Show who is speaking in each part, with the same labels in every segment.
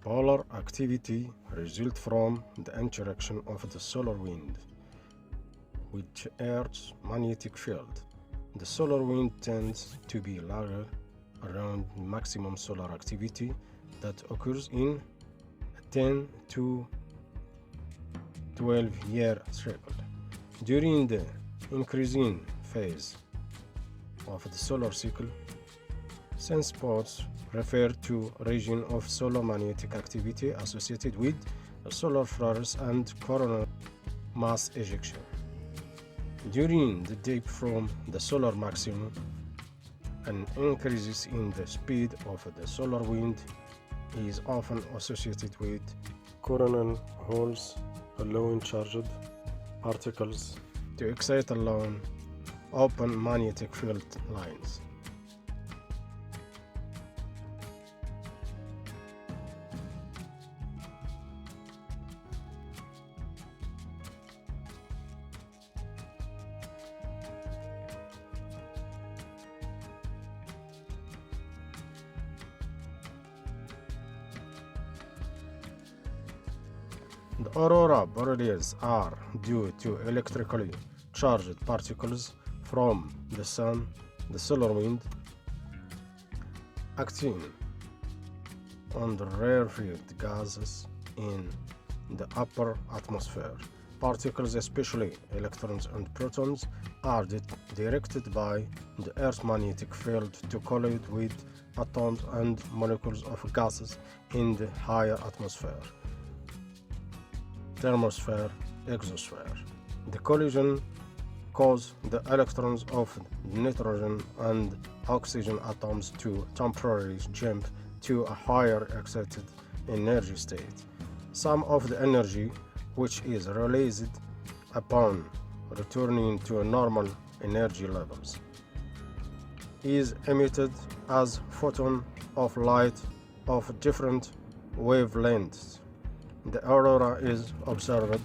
Speaker 1: Polar activity results from the interaction of the solar wind with Earth's magnetic field. The solar wind tends to be larger around maximum solar activity that occurs in a 10 to 12-year cycle. During the increasing phase of the solar cycle, sunspots refer to region of solar magnetic activity associated with solar flares and coronal mass ejection. During the dip from the solar maximum, an increase in the speed of the solar wind is often associated with coronal holes, allowing charged particles to excite along open magnetic field lines. The aurora borealis are due to electrically charged particles from the sun, the solar wind, acting on the rarefied gases in the upper atmosphere. Particles, especially electrons and protons, are directed by the Earth's magnetic field to collide with atoms and molecules of gases in the higher atmosphere, thermosphere, exosphere. The collision causes the electrons of nitrogen and oxygen atoms to temporarily jump to a higher excited energy state. Some of the energy, which is released upon returning to normal energy levels, is emitted as photons of light of different wavelengths. The aurora is observed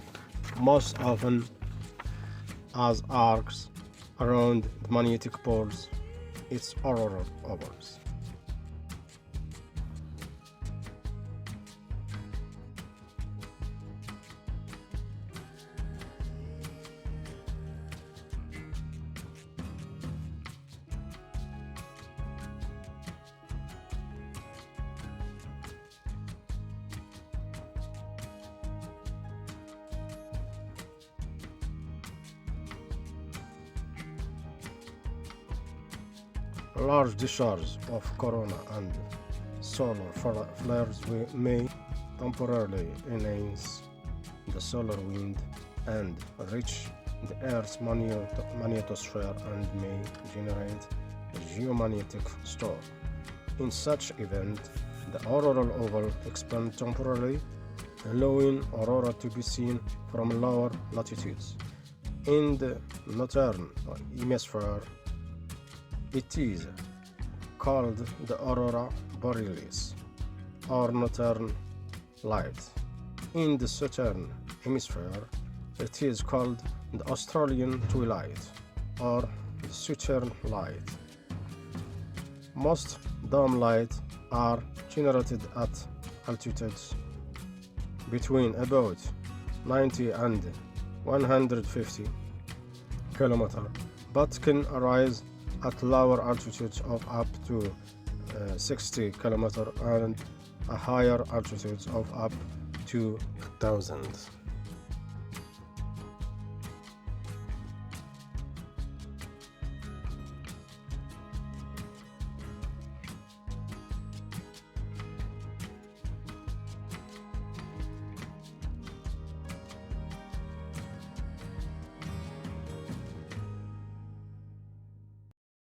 Speaker 1: most often as arcs around the magnetic poles, its auroral ovals. Large discharges of corona and solar flares may temporarily enhance the solar wind and reach the Earth's magnetosphere and may generate a geomagnetic storm. In such event, the auroral oval expands temporarily, allowing aurora to be seen from lower latitudes. In the Northern Hemisphere, it is called the aurora borealis or northern light. In the Southern Hemisphere, it is called the Australian Twilight or the Southern light. Most dome light are generated at altitudes between about 90 and 150 km, but can arise at lower altitudes of up to 60 km and a higher altitudes of up to 1000.